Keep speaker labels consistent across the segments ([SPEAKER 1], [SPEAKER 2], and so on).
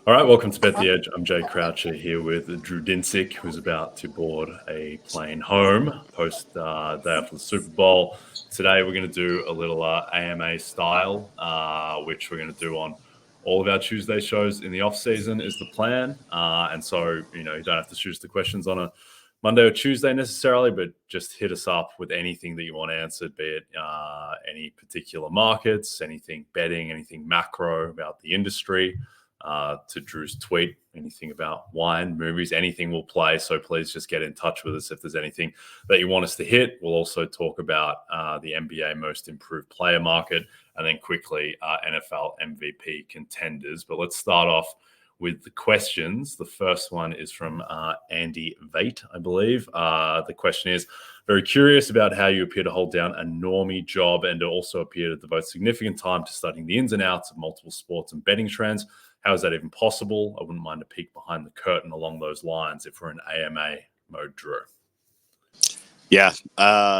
[SPEAKER 1] All right, welcome to Bet the Edge. I'm Jay Croucher here with Drew Dinsick, who's about to board a plane home post day after the Super Bowl. Today, we're going to do a little AMA style, which we're going to do on all of our Tuesday shows in the off season is the plan. And so, you don't have to choose the questions on a Monday or Tuesday necessarily, but just hit us up with anything that you want answered, be it any particular markets, anything betting, anything macro about the industry. To Drew's tweet, anything about wine, movies, anything will play. So please just get in touch with us if there's anything that you want us to hit. We'll also talk about the NBA most improved player market and then quickly NFL MVP contenders. But let's start off with the questions. The first one is from Andy Vate, I believe. The question is, very curious about how you appear to hold down a normie job and also appear to devote significant time to studying the ins and outs of multiple sports and betting trends. How is that even possible? I wouldn't mind a peek behind the curtain along those lines if we're in AMA mode, Drew.
[SPEAKER 2] Yeah.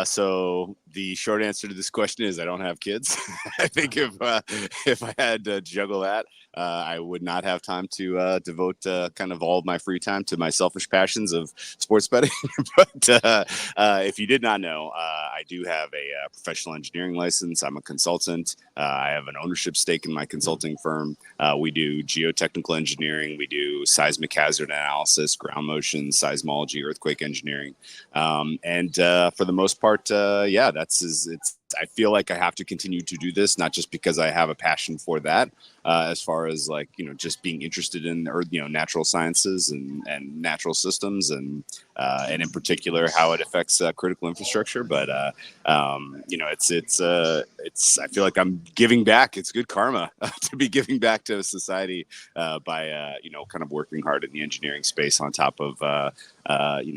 [SPEAKER 2] So the short answer to this question is I don't have kids. I think if I had to juggle that, I would not have time to devote kind of all of my free time to my selfish passions of sports betting. But if you did not know, I do have a professional engineering license. I'm a consultant. I have an ownership stake in my consulting firm. We do geotechnical engineering. We do seismic hazard analysis, ground motion, seismology, earthquake engineering. And for the most part, I feel like I have to continue to do this, not just because I have a passion for that, as far as just being interested in natural sciences and natural systems and in particular how it affects critical infrastructure. But it's I feel like I'm giving back. It's good karma to be giving back to society by kind of working hard in the engineering space on top of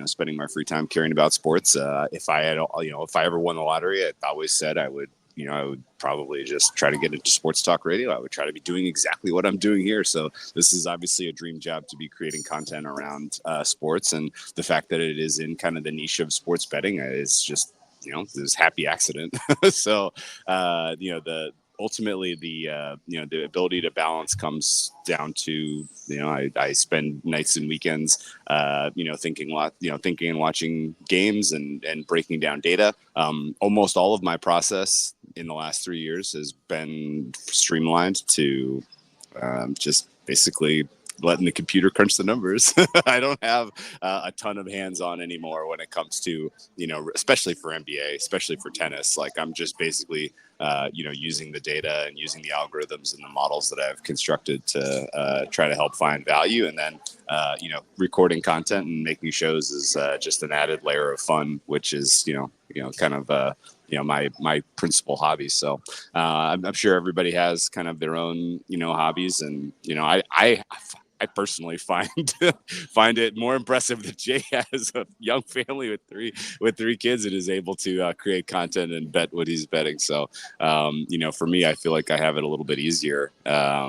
[SPEAKER 2] spending my free time caring about sports. If I ever won the lottery, I always said I would probably just try to get into sports talk radio. I would try to be doing exactly what I'm doing here. So this is obviously a dream job to be creating content around sports, and the fact that it is in kind of the niche of sports betting is just, this happy accident. So, ultimately the ability to balance comes down to I spend nights and weekends thinking and watching games and breaking down data. Almost all of my process in the last 3 years has been streamlined to just basically letting the computer crunch the numbers. I don't have a ton of hands-on anymore when it comes to, especially for NBA, especially for tennis. Like I'm just basically, using the data and using the algorithms and the models that I've constructed to try to help find value. And then, recording content and making shows is just an added layer of fun, which is, kind of, my principal hobby. So I'm sure everybody has kind of their own, hobbies. And, I personally find it more impressive that Jay has a young family with three kids and is able to create content and bet what he's betting. So, for me, I feel like I have it a little bit easier. I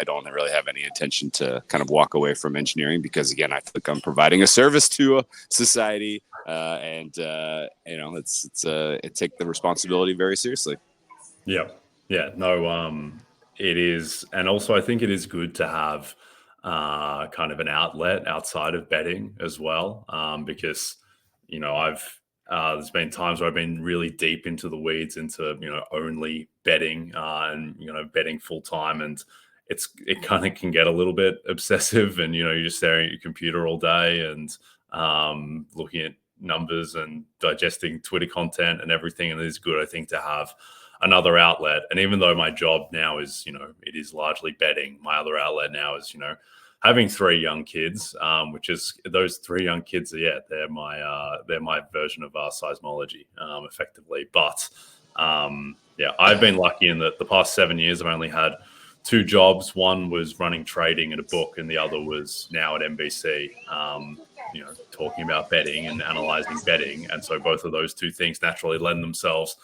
[SPEAKER 2] don't really have any intention to kind of walk away from engineering because, again, I think I'm providing a service to society, I take the responsibility very seriously.
[SPEAKER 1] Yeah. No, it is. And also, I think it is good to have kind of an outlet outside of betting as well, because, there's been times where I've been really deep into the weeds into, only betting and, betting full time. And it kind of can get a little bit obsessive and, you're just staring at your computer all day and looking at numbers and digesting Twitter content and everything. And it is good, I think, to have another outlet. And even though my job now is, it is largely betting, my other outlet now is, having 3 young kids, which is those 3 young kids. Yeah, they're my version of seismology, effectively. But I've been lucky in that the past 7 years, I've only had 2 jobs. One was running trading at a book, and the other was now at NBC, talking about betting and analyzing betting. And so both of those 2 things naturally lend themselves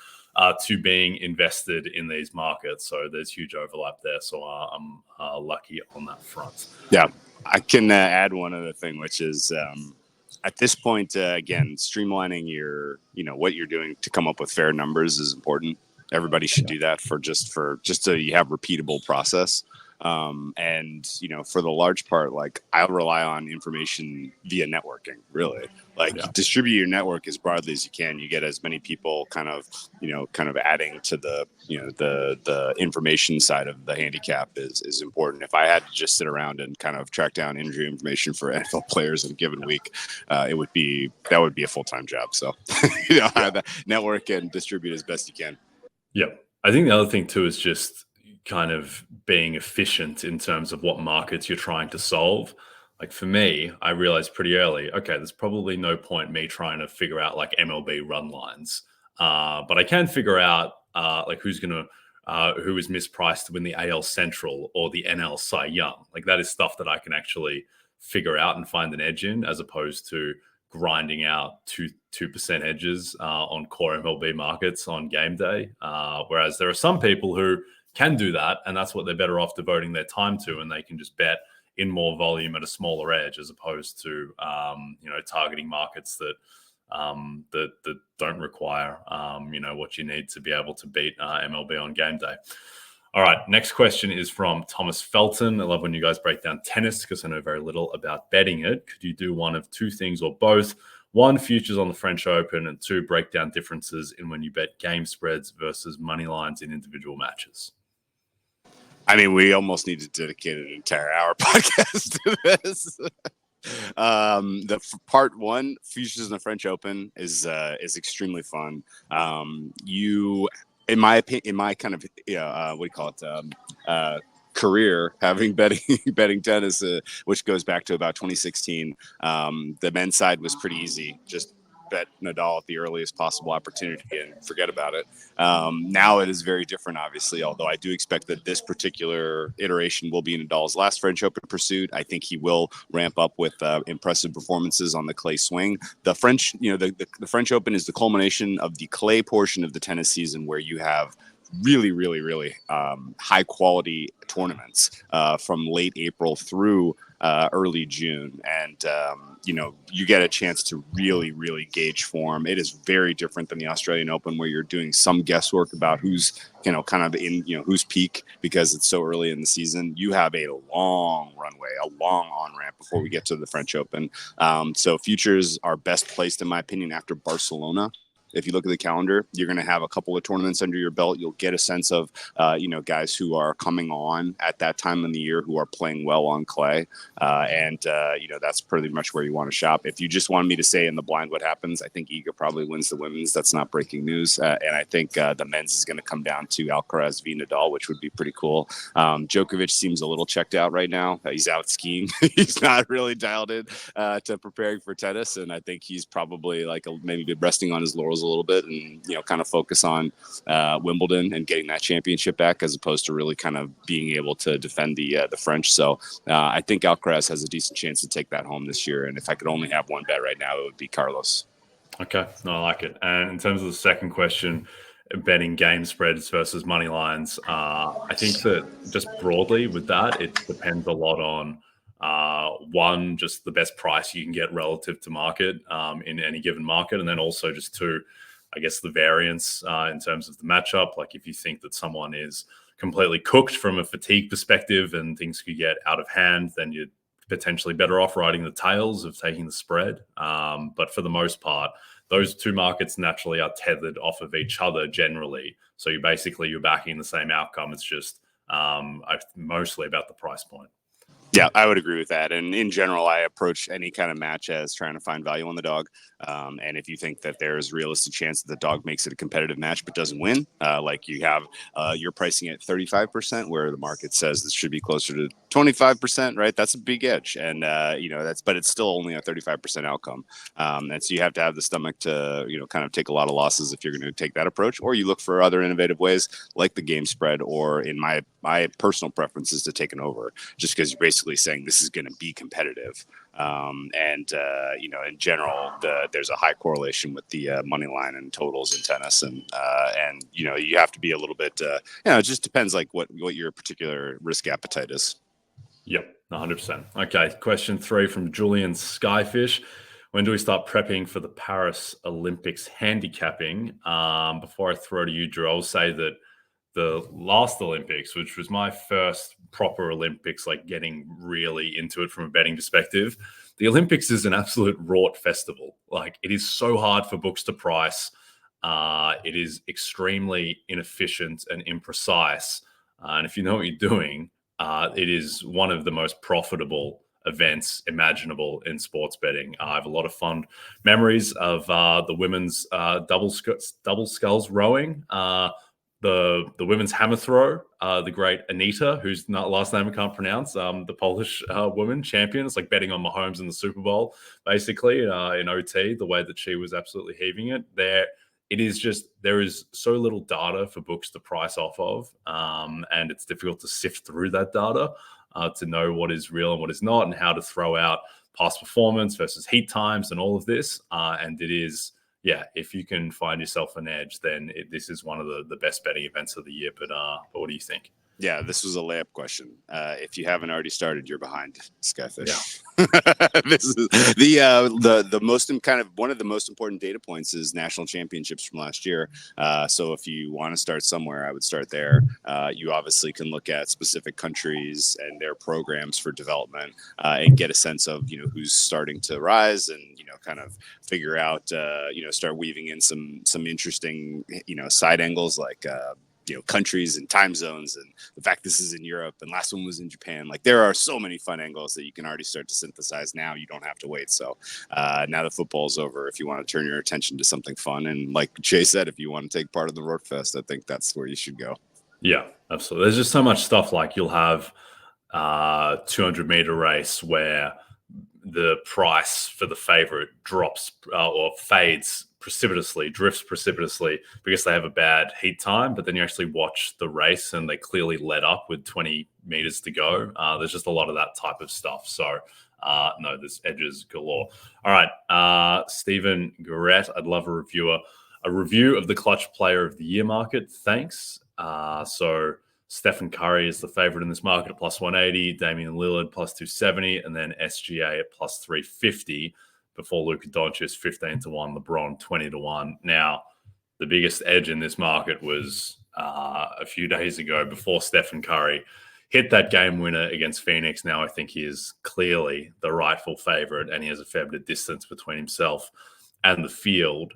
[SPEAKER 1] to being invested in these markets. So there's huge overlap there. So I'm lucky on that front.
[SPEAKER 2] Yeah, I can add one other thing, which is at this point, again, streamlining your, what you're doing to come up with fair numbers is important. Everybody should do that for just so you have repeatable process. And, for the large part, like I'll rely on information via networking, really. Like distribute your network as broadly as you can. You get as many people kind of adding to the, the information side of the handicap is important. If I had to just sit around and kind of track down injury information for NFL players in a given week, that would be a full-time job. So, network and distribute as best you can.
[SPEAKER 1] Yeah. I think the other thing too is just kind of being efficient in terms of what markets you're trying to solve. Like for me, I realized pretty early, okay, there's probably no point me trying to figure out like MLB run lines. But I can figure out like who is mispriced to win the AL Central or the NL Cy Young. Like that is stuff that I can actually figure out and find an edge in, as opposed to grinding out 2% hedges on core MLB markets on game day. Whereas there are some people who can do that, and that's what they're better off devoting their time to, and they can just bet in more volume at a smaller edge, as opposed to targeting markets that that don't require what you need to be able to beat MLB on game day. All right, next question is from Thomas Felton. I love when you guys break down tennis because I know very little about betting it. Could you do one of two things or both? One, futures on the French Open, and two, break down differences in when you bet game spreads versus money lines in individual matches.
[SPEAKER 2] I mean, we almost need to dedicate an entire hour podcast to this. The part one, futures in the French Open, is extremely fun. In my opinion, in my kind of what do you call it? Career having betting tennis, which goes back to about 2016. The men's side was pretty easy. Just bet Nadal at the earliest possible opportunity and forget about it. Now it is very different, obviously, although I do expect that this particular iteration will be Nadal's last French Open pursuit. I think he will ramp up with impressive performances on the clay swing. The French, the French Open is the culmination of the clay portion of the tennis season, where you have really, really, really high quality tournaments from late April through early June. And, you get a chance to really, really gauge form. It is very different than the Australian Open, where you're doing some guesswork about who's, kind of in, who's peak, because it's so early in the season. You have a long runway, a long on-ramp before we get to the French Open. So futures are best placed, in my opinion, after Barcelona. If you look at the calendar, you're going to have a couple of tournaments under your belt. You'll get a sense of, guys who are coming on at that time in the year who are playing well on clay. That's pretty much where you want to shop. If you just wanted me to say in the blind what happens, I think Iga probably wins the women's. That's not breaking news. And I think the men's is going to come down to Alcaraz v Nadal, which would be pretty cool. Djokovic seems a little checked out right now. He's out skiing. He's not really dialed in to preparing for tennis. And I think he's probably maybe resting on his laurels a little bit and kind of focus on Wimbledon and getting that championship back, as opposed to really kind of being able to defend the French. So I think Alcaraz has a decent chance to take that home this year, and if I could only have one bet right now, it would be Carlos.
[SPEAKER 1] Okay, no, I like it. And in terms of the second question, betting game spreads versus money lines, I think that just broadly with that, it depends a lot on one, just the best price you can get relative to market in any given market, and then also just two, I guess the variance in terms of the matchup. Like if you think that someone is completely cooked from a fatigue perspective and things could get out of hand, then you're potentially better off riding the tails of taking the spread. But for the most part, those two markets naturally are tethered off of each other generally. So you're backing the same outcome. It's just mostly about the price point.
[SPEAKER 2] Yeah, I would agree with that. And in general, I approach any kind of match as trying to find value on the dog. And if you think that there's a realistic chance that the dog makes it a competitive match but doesn't win, like you have, you're pricing at 35%, where the market says this should be closer to 25%, right? That's a big edge. And, but it's still only a 35% outcome. And so you have to have the stomach to, kind of take a lot of losses if you're going to take that approach, or you look for other innovative ways like the game spread, or in my personal preference is to take an over, just because you're basically saying this is going to be competitive. In general, there's a high correlation with the money line and totals in tennis, and you have to be a little bit, it just depends like what your particular risk appetite is.
[SPEAKER 1] Yep, 100%. Okay, question 3 from Julian Skyfish. When do we start prepping for the Paris Olympics handicapping? Before I throw to you, Drew, I'll say that the last Olympics, which was my first proper Olympics, like getting really into it from a betting perspective. The Olympics is an absolute rort festival. Like, it is so hard for books to price. It is extremely inefficient and imprecise. And if you know what you're doing, it is one of the most profitable events imaginable in sports betting. I have a lot of fond memories of the women's double sculls rowing. The women's hammer throw, the great Anita, whose last name I can't pronounce, the Polish woman champion. It's like betting on Mahomes in the Super Bowl, basically, in OT, the way that she was absolutely heaving it. It is just, there is so little data for books to price off of, and it's difficult to sift through that data to know what is real and what is not, and how to throw out past performance versus heat times and all of this. And it is, yeah, if you can find yourself an edge, then this is one of the best betting events of the year. But what do you think?
[SPEAKER 2] Yeah, this was a layup question. If you haven't already started, you're behind, Skyfish.
[SPEAKER 1] Yeah.
[SPEAKER 2] This is the most kind of one of the most important data points is national championships from last year. So if you want to start somewhere, I would start there. You obviously can look at specific countries and their programs for development and get a sense of who's starting to rise, and kind of figure out start weaving in some interesting side angles like countries and time zones, and the fact this is in Europe and last one was in Japan. Like, there are so many fun angles that you can already start to synthesize now. You don't have to wait. So now that football's over, if you want to turn your attention to something fun, and like Jay said, if you want to take part in the Rourke Fest, I think that's where you should go.
[SPEAKER 1] Yeah, absolutely. There's just so much stuff. Like, you'll have 200-meter race where the price for the favorite drops or drifts precipitously because they have a bad heat time. But then you actually watch the race and they clearly let up with 20 meters to go. There's just a lot of that type of stuff. So no, there's edges galore. All right, Stephen Garrett, I'd love a review of the clutch player of the year market. Thanks. So Stephen Curry is the favorite in this market at plus 180, Damian Lillard plus 270, and then SGA at plus 350 before Luka Doncic 15-1, LeBron 20-1. Now, the biggest edge in this market was a few days ago before Stephen Curry hit that game winner against Phoenix. Now I think he is clearly the rightful favorite, and he has a fair bit of distance between himself and the field.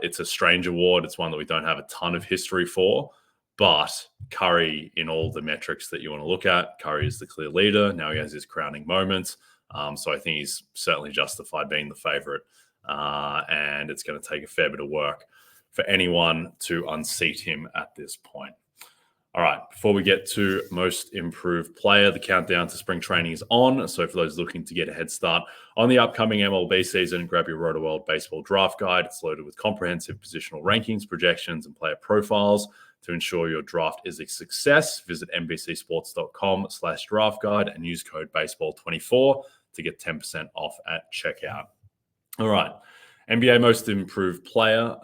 [SPEAKER 1] It's a strange award. It's one that we don't have a ton of history for. But Curry, in all the metrics that you want to look at, Curry is the clear leader. Now he has his crowning moment. So I think he's certainly justified being the favorite. And it's going to take a fair bit of work for anyone to unseat him at this point. All right, before we get to most improved player, the countdown to spring training is on. So for those looking to get a head start on the upcoming MLB season, grab your Roto-World Baseball Draft Guide. It's loaded with comprehensive positional rankings, projections, and player profiles. To ensure your draft is a success, visit NBCSports.com/draft guide and use code baseball24 to get 10% off at checkout. All right. NBA most improved player.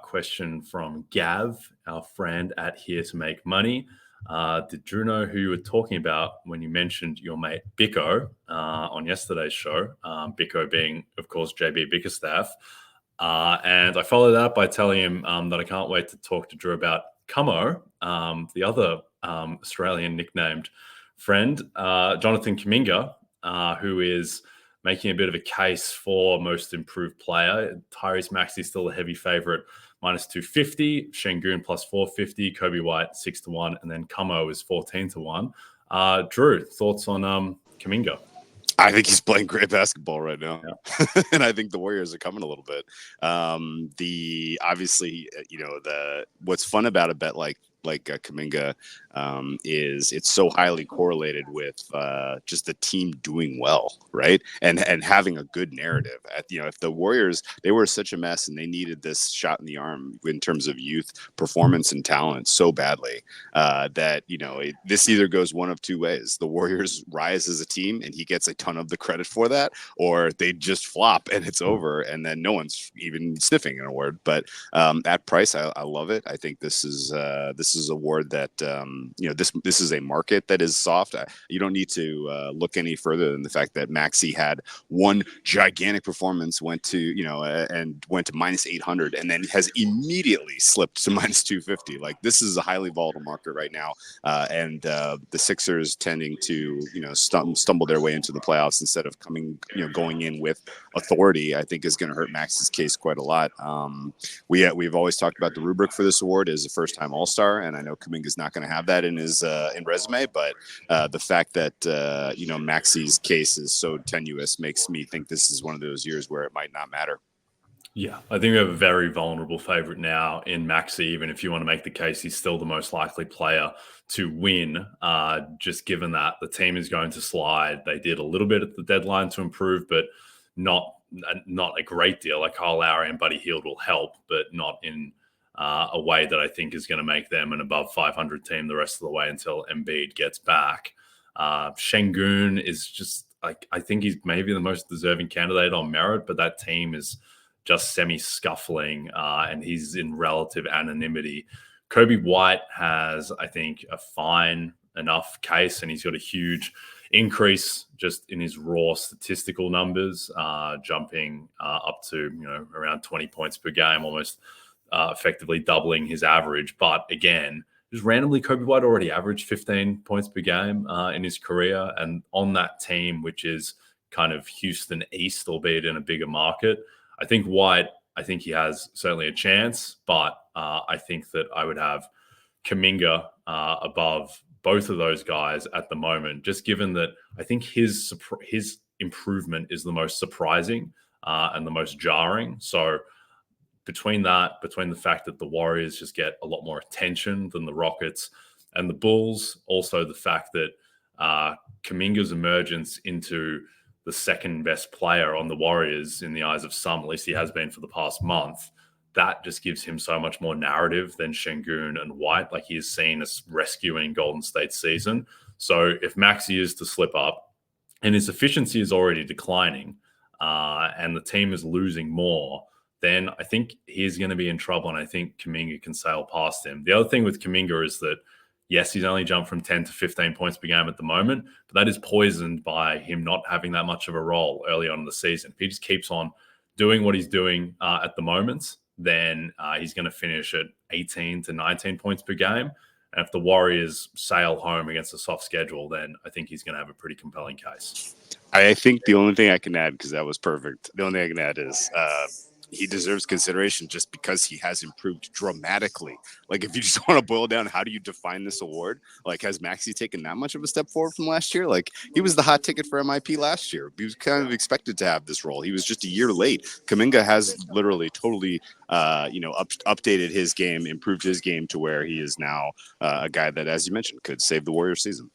[SPEAKER 1] Question from Gav, our friend at Here to Make Money. Did Drew know who you were talking about when you mentioned your mate Bicko on yesterday's show? Bicko being, of course, JB Bickerstaff. And I followed that up by telling him that I can't wait to talk to Drew about Cummo, the other Australian nicknamed friend, Jonathan Kuminga, who is making a bit of a case for most improved player. Tyrese Maxey still a heavy favorite, minus 250, Şengün plus 450, Kobe White 6-1, and then Cummo is 14-1. Drew, thoughts on Kuminga?
[SPEAKER 2] I think he's playing great basketball right now, yeah. And I think the Warriors are coming a little bit. Obviously, what's fun about a bet like Kuminga is it's so highly correlated with just the team doing well, right? And having a good narrative. If the Warriors, they were such a mess and they needed this shot in the arm in terms of youth, performance, and talent so badly that this either goes one of two ways: the Warriors rise as a team and he gets a ton of the credit for that, or they just flop and it's over, and then no one's even sniffing an award. But at price, I love it. I think this is a award that this is a market that is soft. You don't need to look any further than the fact that Maxey had one gigantic performance, went to minus 800, and then has immediately slipped to minus 250. Like, this is a highly volatile market right now, and the Sixers tending to stumble their way into the playoffs instead of going in with authority, I think is going to hurt Max's case quite a lot. We've always talked about the rubric for this award is a first-time All-Star, and I know Kuminga's not going to have that in his resume, but the fact that Maxey's case is so tenuous makes me think this is one of those years where it might not matter.
[SPEAKER 1] Yeah, I think we have a very vulnerable favorite now in Maxey, even if you want to make the case he's still the most likely player to win, just given that the team is going to slide. They did a little bit at the deadline to improve, but not a great deal. Like Kyle Lowry and Buddy Hield will help, but not in a way that I think is going to make them an above 500 team the rest of the way until Embiid gets back. Şengün is just, I think he's maybe the most deserving candidate on merit, but that team is just semi-scuffling, and he's in relative anonymity. Kobe White has, I think, a fine enough case, and he's got a huge increase just in his raw statistical numbers, jumping up to around 20 points per game, almost effectively doubling his average. But again, just randomly, Kobe White already averaged 15 points per game in his career, and on that team, which is kind of Houston East, albeit in a bigger market. I think he has certainly a chance, but I think that I would have Kuminga above both of those guys at the moment, just given that I think his improvement is the most surprising and the most jarring. So between the fact that the Warriors just get a lot more attention than the Rockets and the Bulls, also the fact that Kuminga's emergence into the second best player on the Warriors in the eyes of some, at least he has been for the past month, that just gives him so much more narrative than Şengün and White. Like, he is seen as rescuing Golden State's season. So if Maxey is to slip up and his efficiency is already declining and the team is losing more, then I think he's going to be in trouble, and I think Kuminga can sail past him. The other thing with Kuminga is that, yes, he's only jumped from 10 to 15 points per game at the moment, but that is poisoned by him not having that much of a role early on in the season. If he just keeps on doing what he's doing at the moment, then he's going to finish at 18 to 19 points per game. And if the Warriors sail home against a soft schedule, then I think he's going to have a pretty compelling case.
[SPEAKER 2] I think the only thing I can add, because that was perfect, the only thing I can add is he deserves consideration just because he has improved dramatically. Like, if you just want to boil down, how do you define this award? Like, has Maxey taken that much of a step forward from last year? Like, he was the hot ticket for MIP last year. He was kind of expected to have this role. He was just a year late. Kuminga has literally totally, updated his game, improved his game to where he is now a guy that, as you mentioned, could save the Warriors season.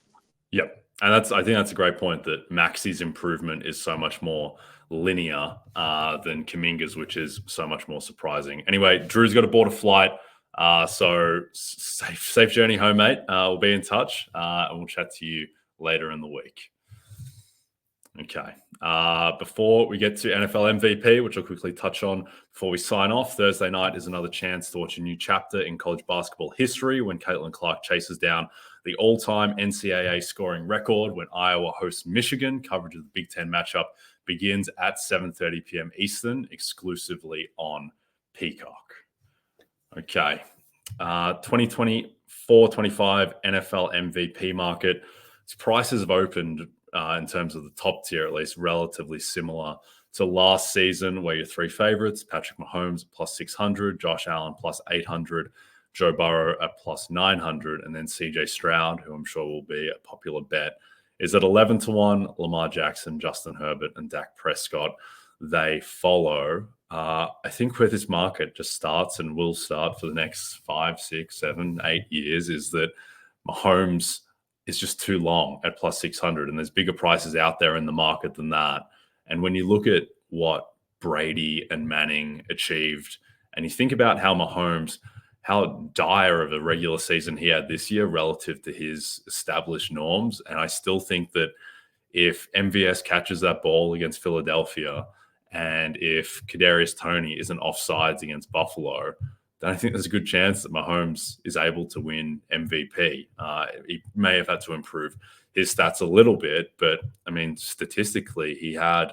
[SPEAKER 1] Yep. And I think that's a great point, that Maxey's improvement is so much more linear than Kuminga's, which is so much more surprising. Anyway, Drew's got to board a flight, so safe journey home, mate. We'll be in touch, and we'll chat to you later in the week. Okay. Before we get to NFL MVP, which I'll quickly touch on before we sign off, Thursday night is another chance to watch a new chapter in college basketball history when Caitlin Clark chases down the all-time NCAA scoring record when Iowa hosts Michigan. Coverage of the Big Ten matchup begins at 7:30 p.m. Eastern, exclusively on Peacock. Okay. 2024-25 NFL MVP market. Its prices have opened in terms of the top tier, at least relatively similar to last season, where your three favorites, Patrick Mahomes plus 600, Josh Allen plus 800, Joe Burrow at plus 900, and then CJ Stroud, who I'm sure will be a popular bet, is at 11-1. Lamar Jackson, Justin Herbert, and Dak Prescott, they follow. I think where this market just starts and will start for the next 5, 6, 7, 8 years is that Mahomes is just too long at plus 600, and there's bigger prices out there in the market than that. And when you look at what Brady and Manning achieved, and you think about how Mahomes, how dire of a regular season he had this year relative to his established norms, and I still think that if MVS catches that ball against Philadelphia, and if Kadarius Toney isn't offsides against Buffalo, then I think there's a good chance that Mahomes is able to win MVP. He may have had to improve his stats a little bit, but I mean, statistically, he had,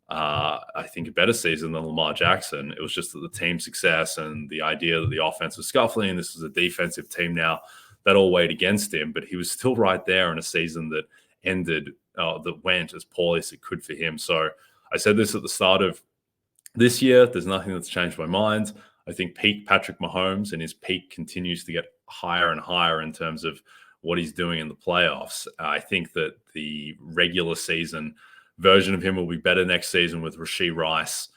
[SPEAKER 1] I think, a better season than Lamar Jackson. It was just that the team success and the idea that the offense was scuffling, and this was a defensive team now, that all weighed against him. But he was still right there in a season that that went as poorly as it could for him. So I said this at the start of this year. There's nothing that's changed my mind. I think peak Patrick Mahomes, and his peak continues to get higher and higher in terms of what he's doing in the playoffs. I think that the regular season version of him will be better next season with Rashee Rice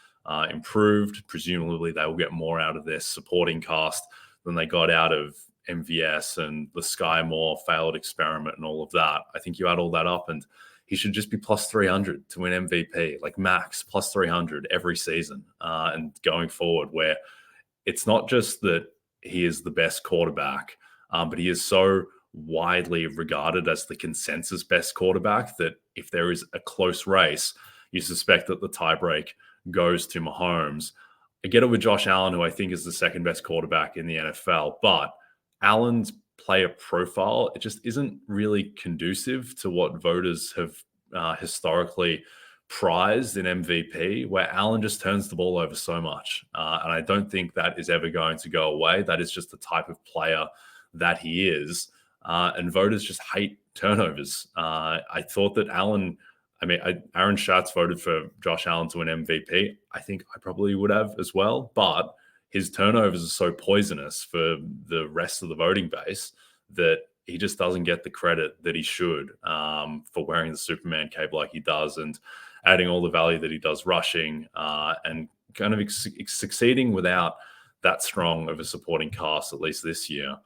[SPEAKER 1] improved. Presumably, they will get more out of their supporting cast than they got out of MVS and the Sky Moore failed experiment and all of that. I think you add all that up, and he should just be plus 300 to win MVP, like max plus 300 every season and going forward, where it's not just that he is the best quarterback, but he is so widely regarded as the consensus best quarterback that if there is a close race, you suspect that the tiebreak goes to Mahomes. I get it with Josh Allen, who I think is the second best quarterback in the NFL, but Allen's player profile, it just isn't really conducive to what voters have historically prized in MVP, where Allen just turns the ball over so much. And I don't think that is ever going to go away. That is just the type of player that he is. And voters just hate turnovers. I thought that Aaron Schatz voted for Josh Allen to win MVP. I think I probably would have as well, but his turnovers are so poisonous for the rest of the voting base that he just doesn't get the credit that he should for wearing the Superman cape like he does and adding all the value that he does rushing and kind of succeeding without that strong of a supporting cast, at least this year.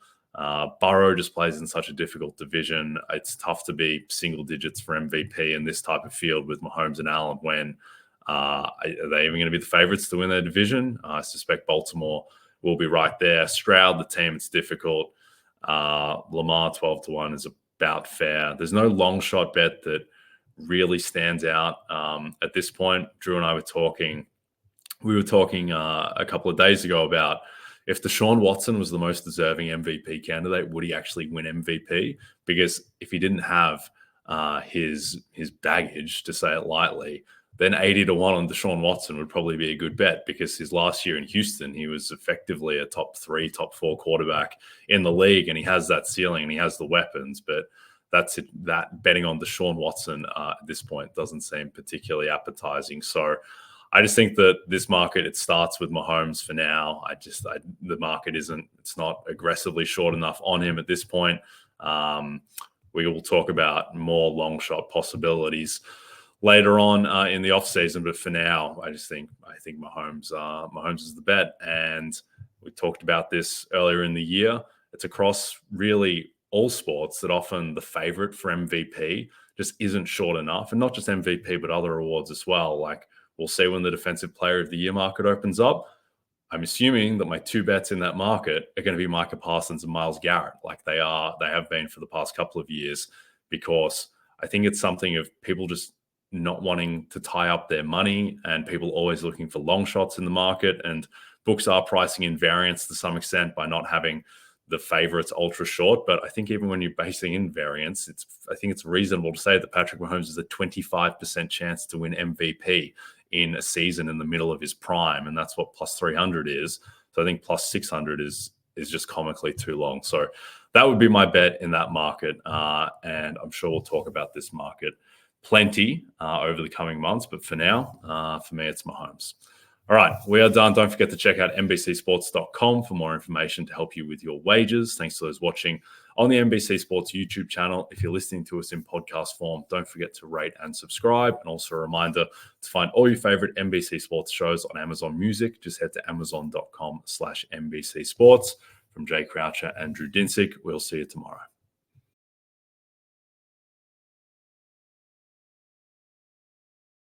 [SPEAKER 1] Burrow just plays in such a difficult division. It's tough to be single digits for MVP in this type of field with Mahomes and Allen when are they even going to be the favorites to win their division? I suspect Baltimore will be right there. Stroud, the team, it's difficult. Lamar 12-1 is about fair. There's no long shot bet that really stands out at this point. Drew and I were talking. We were talking a couple of days ago about if Deshaun Watson was the most deserving MVP candidate, would he actually win MVP? Because if he didn't have his baggage, to say it lightly, then 80-1 on Deshaun Watson would probably be a good bet, because his last year in Houston, he was effectively a top 3, top 4 quarterback in the league, and he has that ceiling and he has the weapons. But that's it. That betting on Deshaun Watson at this point doesn't seem particularly appetizing. So I just think that this market, it starts with Mahomes for now. The market it's not aggressively short enough on him at this point. We will talk about more long shot possibilities later on in the offseason, but for now, I think Mahomes is the bet. And we talked about this earlier in the year. It's across really all sports that often the favorite for MVP just isn't short enough, and not just MVP, but other awards as well. Like, we'll see when the Defensive Player of the Year market opens up. I'm assuming that my 2 bets in that market are going to be Micah Parsons and Myles Garrett, like they have been for the past couple of years, because I think it's something of people just not wanting to tie up their money and people always looking for long shots in the market. And books are pricing in variance to some extent by not having the favorites ultra short. But I think even when you're basing in variance, I think it's reasonable to say that Patrick Mahomes is a 25% chance to win MVP in a season in the middle of his prime. And that's what plus 300 is. So I think plus 600 is just comically too long. So that would be my bet in that market. And I'm sure we'll talk about this market plenty over the coming months. But for now, for me, it's Mahomes. All right, we are done. Don't forget to check out NBCSports.com for more information to help you with your wagers. Thanks to those watching on the NBC Sports YouTube channel. If you're listening to us in podcast form, don't forget to rate and subscribe. And also a reminder to find all your favorite NBC Sports shows on Amazon Music. Just head to amazon.com/NBC Sports. From Jay Croucher and Drew Dinsick, we'll see you tomorrow.